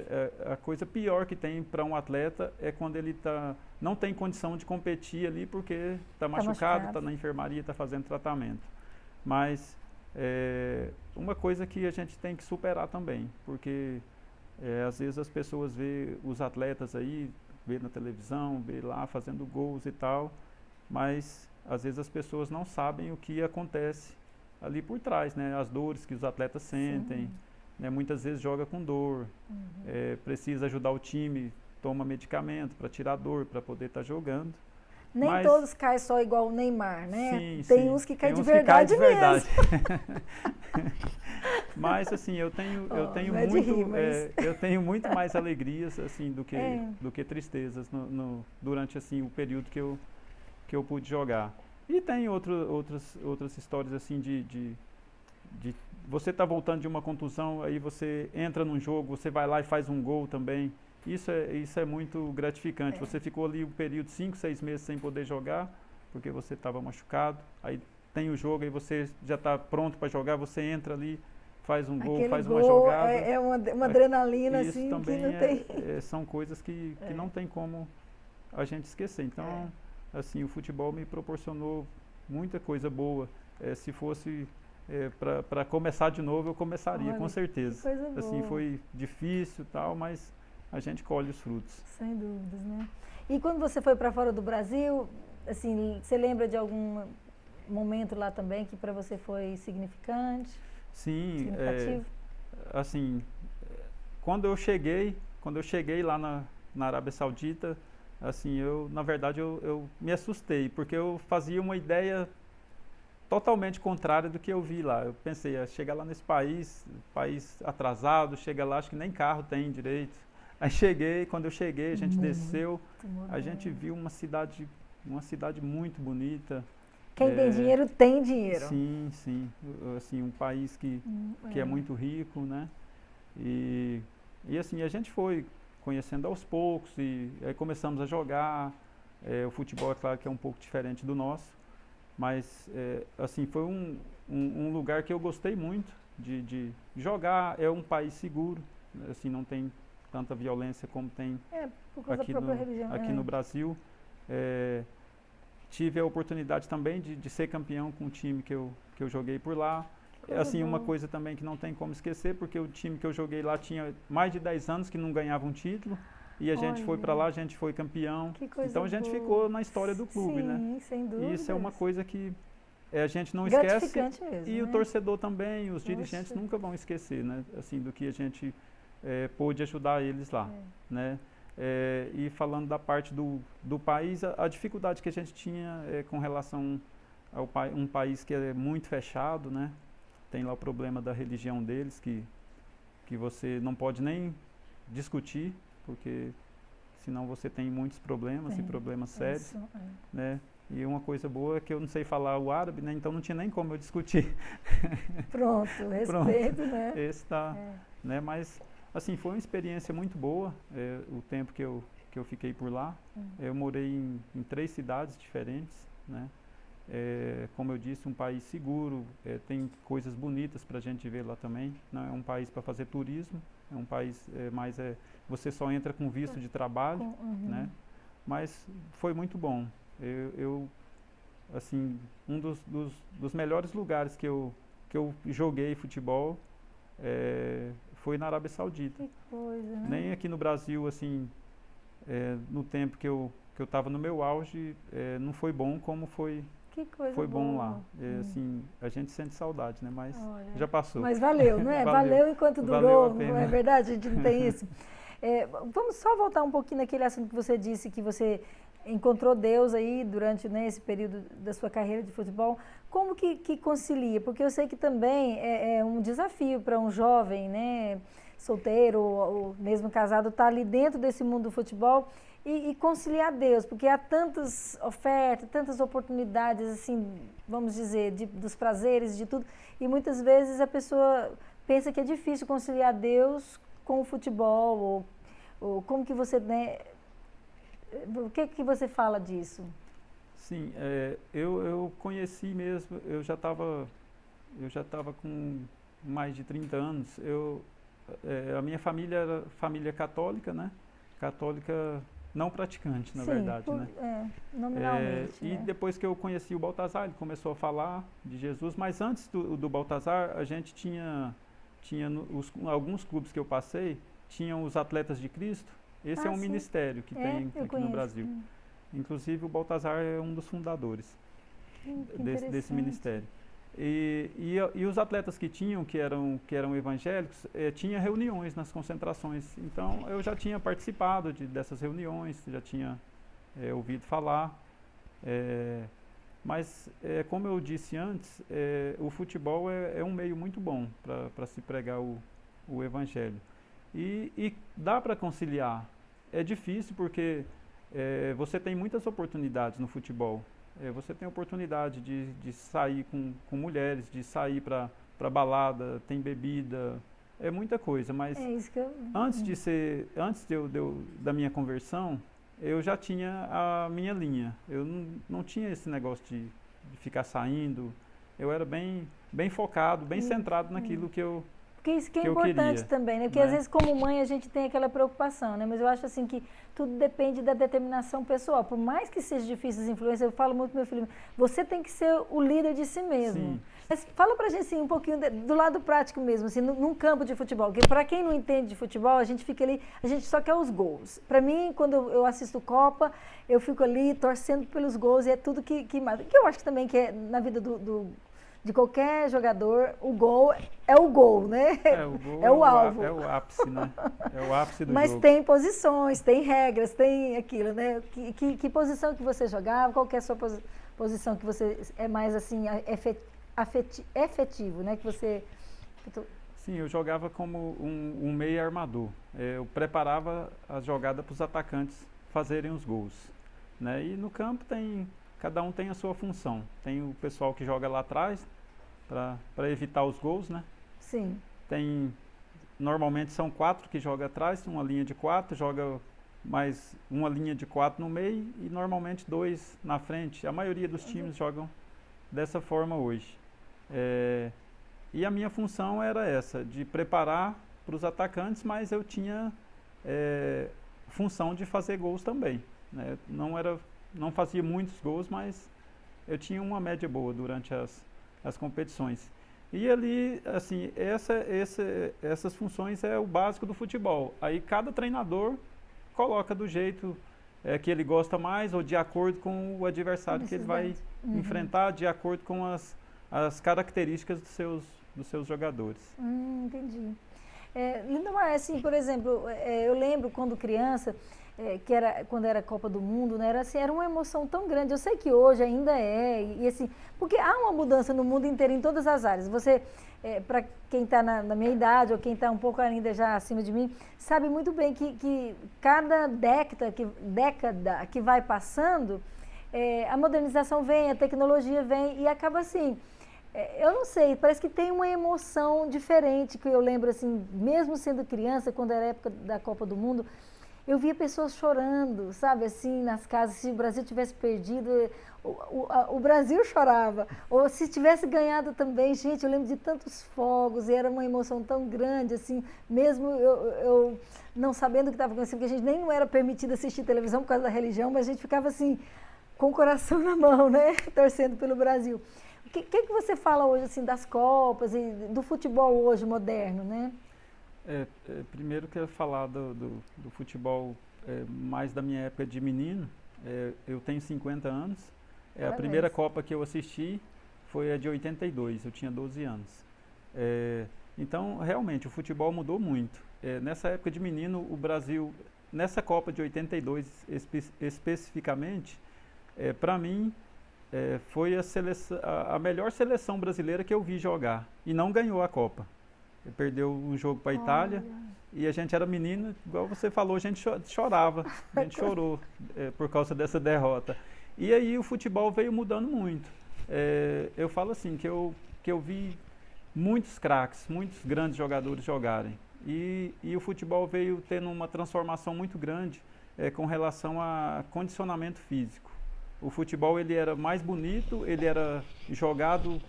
A coisa pior que tem para um atleta é quando ele não tem condição de competir ali porque está machucado, está na enfermaria, está fazendo tratamento. Mas uma coisa que a gente tem que superar também, porque às vezes as pessoas vê os atletas aí, vê na televisão, vê lá fazendo gols e tal, mas às vezes as pessoas não sabem o que acontece ali por trás, né? As dores que os atletas sentem, né? Muitas vezes joga com dor, precisa ajudar o time, toma medicamento para tirar dor, para poder estar jogando. Nem todos caem só igual o Neymar, né? Sim, tem uns que caem de verdade mesmo. Mas assim, eu tenho muito mais alegrias assim do que tristezas durante assim o período que eu pude jogar. E tem outras histórias assim de você tá voltando de uma contusão, aí você entra num jogo, você vai lá e faz um gol também. Isso é muito gratificante. Você ficou ali um período, 5, 6 meses sem poder jogar, porque você estava machucado. Aí tem o jogo, aí você já está pronto para jogar, você entra ali, faz um gol, faz uma jogada. É uma adrenalina isso assim também que não tem. São coisas que não tem como a gente esquecer. Então, assim, o futebol me proporcionou muita coisa boa. Se fosse para começar de novo, eu começaria, com certeza. Que coisa boa. Assim, foi difícil e tal, mas a gente colhe os frutos. Sem dúvidas, né? E quando você foi para fora do Brasil, assim, você lembra de algum momento lá também que para você foi significante? Sim, Significativo? assim, quando eu cheguei lá na Arábia Saudita, assim, na verdade, eu me assustei, porque eu fazia uma ideia totalmente contrária do que eu vi lá. Eu pensei, chegar lá nesse país atrasado, chega lá, acho que nem carro tem direito. Aí quando eu cheguei, a gente desceu, a gente viu uma cidade muito bonita. Quem tem dinheiro, tem dinheiro. Sim, sim. Assim, um país que é muito rico, né? E assim, a gente foi conhecendo aos poucos e aí começamos a jogar. O futebol, é claro que é um pouco diferente do nosso. Mas, assim, foi um lugar que eu gostei muito de jogar. É um país seguro, assim, não tem tanta violência como tem por causa aqui, da própria religião. no Brasil. Tive a oportunidade também de ser campeão com o time que eu joguei por lá. Assim, uma coisa também que não tem como esquecer, porque o time que eu joguei lá tinha mais de 10 anos que não ganhava um título. E a gente foi para lá, a gente foi campeão. Então a gente ficou na história do clube, né? Sim, sem dúvida. E isso é uma coisa que a gente não esquece. Mesmo, e né? o torcedor também, os dirigentes nunca vão esquecer, né? Assim, do que a gente pôde ajudar eles lá, né? E falando da parte do país, a dificuldade que a gente tinha com relação ao um país que é muito fechado, né? Tem lá o problema da religião deles, que você não pode nem discutir, porque senão você tem muitos problemas e problemas sérios, né? E uma coisa boa é que eu não sei falar o árabe, né? Então não tinha nem como eu discutir. Pronto, respeito, né? Esse tá, né? Mas, assim, foi uma experiência muito boa, o tempo que eu fiquei por lá. Eu morei em 3 cidades diferentes, né? Como eu disse, um país seguro, tem coisas bonitas para a gente ver lá também. Não é um país para fazer turismo, é um país você só entra com visto de trabalho, né? Mas foi muito bom. Assim, um dos melhores lugares que eu joguei futebol foi na Arábia Saudita. Que coisa, né? Nem aqui no Brasil, assim, no tempo que eu estava no meu auge, não foi bom como foi. Que coisa foi bom boa. lá. Assim, a gente sente saudade, né? Mas já passou. Mas valeu, não é? Valeu enquanto durou, não é verdade? A gente não tem isso. Vamos só voltar um pouquinho naquele assunto que você disse, que você encontrou Deus aí durante esse período da sua carreira de futebol. Como que concilia? Porque eu sei que também é um desafio para um jovem, né, solteiro ou mesmo casado, estar ali dentro desse mundo do futebol e conciliar Deus, porque há tantas ofertas, tantas oportunidades, assim, vamos dizer, dos prazeres, de tudo, e muitas vezes a pessoa pensa que é difícil conciliar Deus com o futebol, ou como que você, né, o que você fala disso? Sim, eu conheci mesmo, eu já estava com mais de 30 anos, a minha família era família católica, né, católica não praticante, na verdade, né? Nominalmente. E depois que eu conheci o Baltazar, ele começou a falar de Jesus, mas antes do Baltazar, a gente tinha alguns clubes que eu passei, tinham os Atletas de Cristo. Esse é um ministério que tem aqui no Brasil. Inclusive o Baltazar é um dos fundadores desse ministério. E os atletas que eram evangélicos, tinha reuniões nas concentrações. Então eu já tinha participado dessas reuniões, já tinha ouvido falar. Mas como eu disse antes, o futebol é um meio muito bom para se pregar o evangelho. E dá para conciliar. É difícil porque você tem muitas oportunidades no futebol. Você tem a oportunidade de sair com mulheres, de sair para balada, tem bebida, é muita coisa. Mas antes da minha conversão, eu já tinha a minha linha. Eu não tinha esse negócio de ficar saindo. Eu era bem focado, bem centrado naquilo que eu Porque isso que é importante também, né? Porque às vezes como mãe a gente tem aquela preocupação, né? Mas eu acho assim que tudo depende da determinação pessoal. Por mais que seja difícil as influências, eu falo muito pro meu filho, você tem que ser o líder de si mesmo. Sim, Mas fala pra gente assim, um pouquinho do lado prático mesmo, assim, num campo de futebol. Porque para quem não entende de futebol, a gente fica ali, a gente só quer os gols. Para mim, quando eu assisto Copa, eu fico ali torcendo pelos gols e é tudo que mata. Que eu acho que também que é na vida de qualquer jogador, o gol é o gol, né? O gol é o alvo. É o ápice, né? É o ápice do Mas jogo. tem posições, tem regras, tem aquilo, né? Que posição que você jogava? Qual que é a sua posição que você é mais assim efetivo, né? Que você... Sim, eu jogava como um meia armador. Eu preparava a jogada para os atacantes fazerem os gols, né? E no campo cada um tem a sua função. Tem o pessoal que joga lá atrás para evitar os gols, né? Sim. Normalmente são 4 que jogam atrás, uma linha de 4, joga mais uma linha de 4 no meio e normalmente 2 na frente. A maioria dos times jogam dessa forma hoje. E a minha função era essa, de preparar para os atacantes, mas eu tinha função de fazer gols também, né? Não fazia muitos gols, mas eu tinha uma média boa durante as competições. E ali, assim, essas funções é o básico do futebol. Aí cada treinador coloca do jeito que ele gosta mais ou de acordo com o adversário que ele vai enfrentar, de acordo com as características dos seus jogadores. Entendi. Lindomar, assim, por exemplo, eu lembro quando criança, quando era Copa do Mundo, né, era uma emoção tão grande. Eu sei que hoje ainda e assim, porque há uma mudança no mundo inteiro em todas as áreas. Você, para quem está na minha idade ou quem está um pouco ainda já acima de mim, sabe muito bem que cada década que vai passando, a modernização vem, a tecnologia vem e acaba assim. Eu não sei, parece que tem uma emoção diferente que eu lembro assim, mesmo sendo criança, quando era a época da Copa do Mundo, eu via pessoas chorando, sabe, assim, nas casas. Se o Brasil tivesse perdido, o Brasil chorava. Ou se tivesse ganhado também, gente, eu lembro de tantos fogos e era uma emoção tão grande, assim, mesmo eu não sabendo o que estava acontecendo, porque a gente nem não era permitido assistir televisão por causa da religião, mas a gente ficava assim, com o coração na mão, né, torcendo pelo Brasil. O que você fala hoje, assim, das Copas e do futebol hoje moderno, né? Primeiro quero falar do futebol mais da minha época de menino. Eu tenho 50 anos. A primeira Copa que eu assisti foi a de 82, eu tinha 12 anos. Então, realmente, o futebol mudou muito. Nessa época de menino, o Brasil, nessa Copa de 82 especificamente, para mim, foi a melhor seleção brasileira que eu vi jogar e não ganhou a Copa. Perdeu um jogo para a Itália e a gente era menino, igual você falou, a gente chorava, a gente chorou por causa dessa derrota. E aí o futebol veio mudando muito. Eu falo assim, que eu vi muitos craques, muitos grandes jogadores jogarem. E o futebol veio tendo uma transformação muito grande com relação a condicionamento físico. O futebol ele era mais bonito, ele era jogado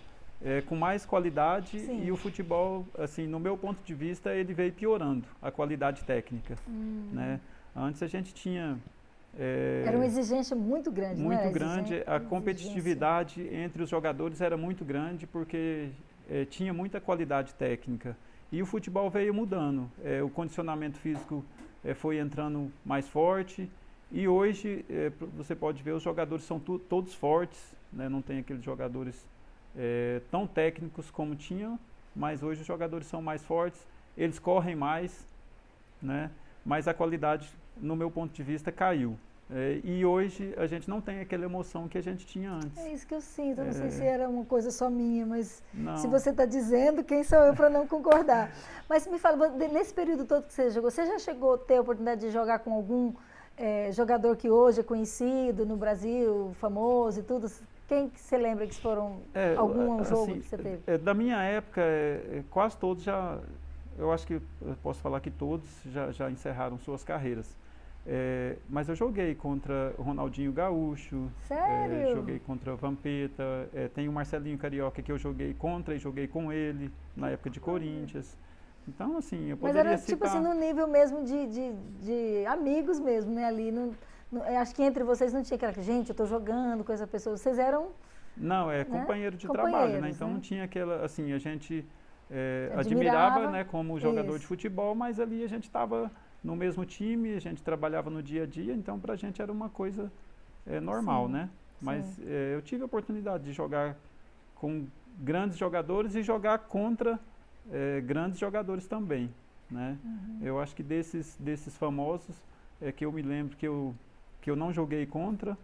com mais qualidade. Sim. E o futebol, assim, no meu ponto de vista, ele veio piorando a qualidade técnica, né? Antes a gente tinha... era uma exigência muito grande, muito né? Grande. A competitividade entre os jogadores era muito grande porque tinha muita qualidade técnica. E o futebol veio mudando. O condicionamento físico foi entrando mais forte. E hoje, você pode ver, os jogadores são todos fortes, né? Não tem aqueles jogadores tão técnicos como tinham, mas hoje os jogadores são mais fortes, eles correm mais, né? Mas a qualidade, no meu ponto de vista, caiu. E hoje a gente não tem aquela emoção que a gente tinha antes. É isso que eu sinto, eu não sei se era uma coisa só minha, mas não. Se você está dizendo, quem sou eu para não concordar? Mas me fala, nesse período todo que você jogou, você já chegou a ter a oportunidade de jogar com algum jogador que hoje é conhecido no Brasil, famoso e tudo? Quem que você lembra que foram algum jogo assim, que você teve? Da minha época, quase todos eu acho que eu posso falar que todos já encerraram suas carreiras. Mas eu joguei contra o Ronaldinho Gaúcho. Sério? Joguei contra o Vampeta. Tem o Marcelinho Carioca que eu joguei contra e joguei com ele na época de Corinthians. Então, assim, eu poderia citar... Mas era tipo assim, no nível mesmo de amigos mesmo, né? Ali, acho que entre vocês não tinha aquela gente, eu estou jogando com essa pessoa. Vocês eram Não, né? companheiro de trabalho, né? Então né? não tinha aquela, assim, a gente Admirava, admirava, né, como jogador de isso. futebol, mas ali a gente estava no mesmo time, a gente trabalhava no dia a dia, então pra gente era uma coisa normal, Sim, né? Mas sim. eu tive a oportunidade de jogar com grandes jogadores e jogar contra grandes jogadores também, né? Eu acho que desses famosos que eu me lembro que eu não joguei contra,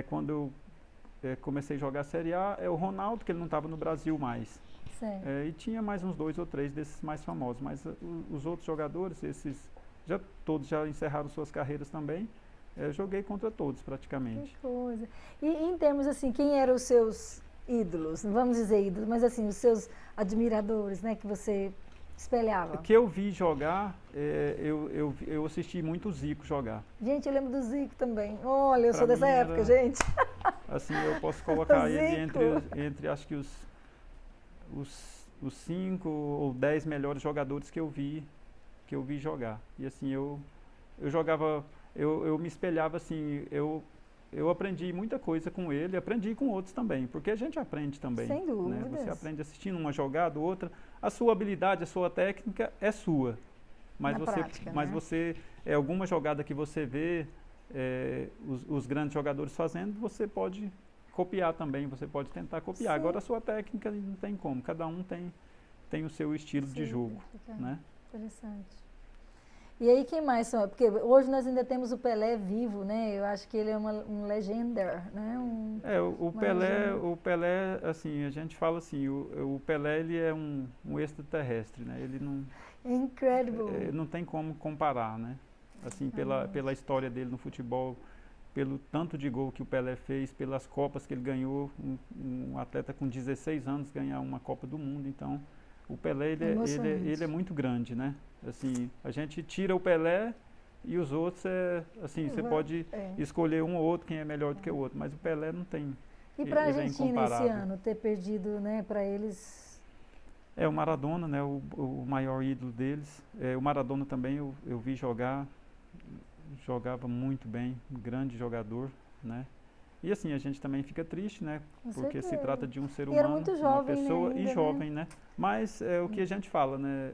quando eu comecei a jogar a Série A, é o Ronaldo, que ele não estava no Brasil mais. Certo. E tinha mais uns 2 ou 3 desses mais famosos, mas os outros jogadores, todos já encerraram suas carreiras também, joguei contra todos praticamente. Que coisa. E em termos assim, quem eram os seus ídolos? Não vamos dizer ídolos, mas assim, os seus admiradores, né, que você espelhava? Que eu vi jogar, eu assisti muito o Zico jogar. Gente, eu lembro do Zico também. Olha, eu Pra sou dessa mim época, era- gente. Assim, eu posso colocar O ele Zico. entre acho que os 5 ou 10 melhores jogadores que eu vi jogar. E assim, eu jogava, eu me espelhava assim, eu aprendi muita coisa com ele, aprendi com outros também, porque a gente aprende também. Sem Né? dúvidas. Você aprende assistindo uma jogada, outra, a sua habilidade, a sua técnica é sua. Mas Na prática, né? você, alguma jogada que você vê os grandes jogadores fazendo, você pode copiar também, você pode tentar copiar. Sim. Agora a sua técnica não tem como, cada um tem o seu estilo de Sim, jogo, fica né? Interessante. E aí quem mais são? Porque hoje nós ainda temos o Pelé vivo, né? Eu acho que ele é um legender, né? O Pelé, assim, a gente fala assim, o Pelé ele é um extraterrestre, né? Ele Incredible. não tem como comparar, né? Assim, pela história dele no futebol, pelo tanto de gol que o Pelé fez, pelas Copas que ele ganhou, um atleta com 16 anos ganhar uma Copa do Mundo, então o Pelé ele é muito grande, né? Assim, a gente tira o Pelé e os outros assim, você pode escolher um ou outro quem é melhor do que o outro, mas o Pelé não tem. E para a ele é Argentina esse incomparável. ano ter perdido, né? Para eles. O Maradona, né? O maior ídolo deles. O Maradona também eu vi jogar, jogava muito bem, um grande jogador, né? E assim, a gente também fica triste, né? Com Porque se certeza. trata de um ser E era humano, muito uma jovem, né, pessoa ainda, e né? jovem, né? Mas o que a gente fala, né?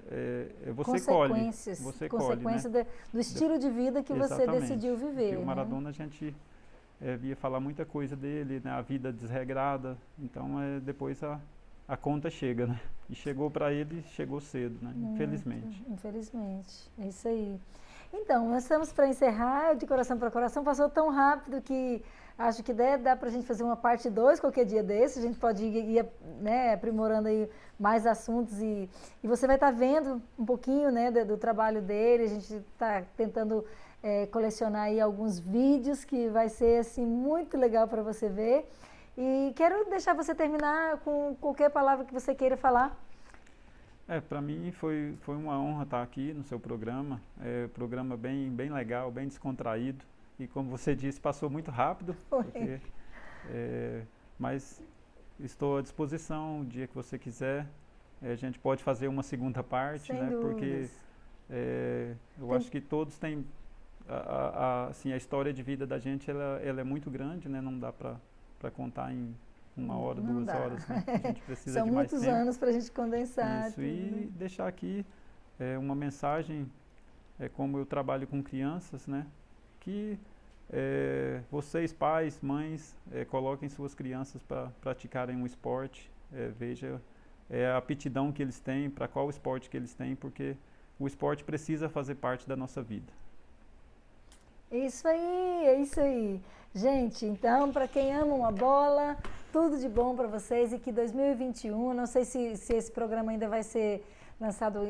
Você colhe, você colhe, né? Consequência do estilo de vida que você Exatamente. decidiu viver. Porque o né? Maradona a gente via falar muita coisa dele, né? A vida desregrada, então depois a conta chega, né? E chegou para ele, chegou cedo, né? Infelizmente. Infelizmente, é isso aí. Então, nós estamos para encerrar, de coração para coração, passou tão rápido que acho que dá para a gente fazer uma parte 2 qualquer dia desse, a gente pode ir né, aprimorando aí mais assuntos e você vai estar vendo um pouquinho né, do trabalho dele, a gente está tentando colecionar aí alguns vídeos que vai ser assim, muito legal para você ver. E quero deixar você terminar com qualquer palavra que você queira falar. Para mim foi uma honra estar aqui no seu programa, programa bem legal, bem descontraído e como você disse, passou muito rápido, mas estou à disposição, o dia que você quiser, a gente pode fazer uma segunda parte, Sem né? dúvidas. Porque eu acho que todos têm, assim, a história de vida da gente, ela é muito grande, né? Não dá para contar em 1 hora, Não 2 dá. horas, né? A gente precisa São de mais muitos tempo. anos para a gente condensar. Isso, e deixar aqui uma mensagem, como eu trabalho com crianças, né? Que vocês, pais, mães, coloquem suas crianças para praticarem um esporte, veja a aptidão que eles têm, para qual esporte que eles têm, porque o esporte precisa fazer parte da nossa vida. Isso aí, é isso aí. Gente, então, para quem ama uma bola, tudo de bom para vocês e que 2021, não sei se esse programa ainda vai ser lançado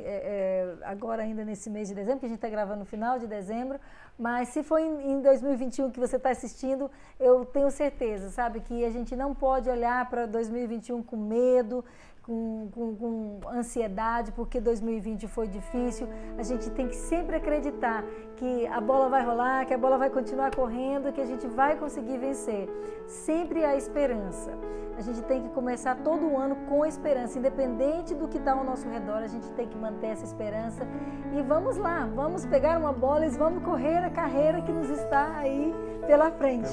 agora ainda nesse mês de dezembro, que a gente está gravando no final de dezembro, mas se for em 2021 que você está assistindo, eu tenho certeza, sabe, que a gente não pode olhar para 2021 com medo, com ansiedade, porque 2020 foi difícil. A gente tem que sempre acreditar que a bola vai rolar, que a bola vai continuar correndo, que a gente vai conseguir vencer. Sempre há esperança. A gente tem que começar todo o ano com esperança, independente do que está ao nosso redor, a gente tem que manter essa esperança. E vamos lá, vamos pegar uma bola e vamos correr a carreira que nos está aí pela frente.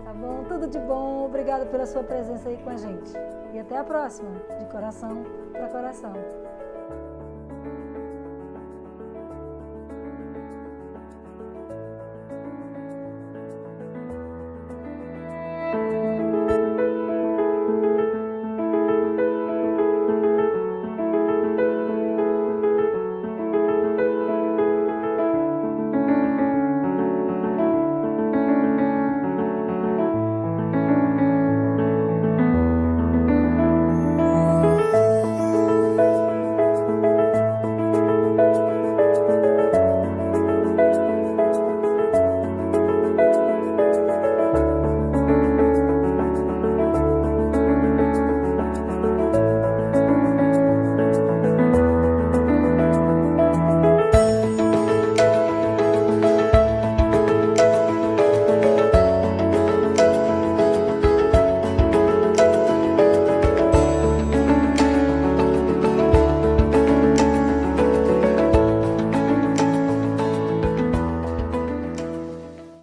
Tá bom? Tudo de bom. Obrigada pela sua presença aí com a gente. E até a próxima, de coração para coração.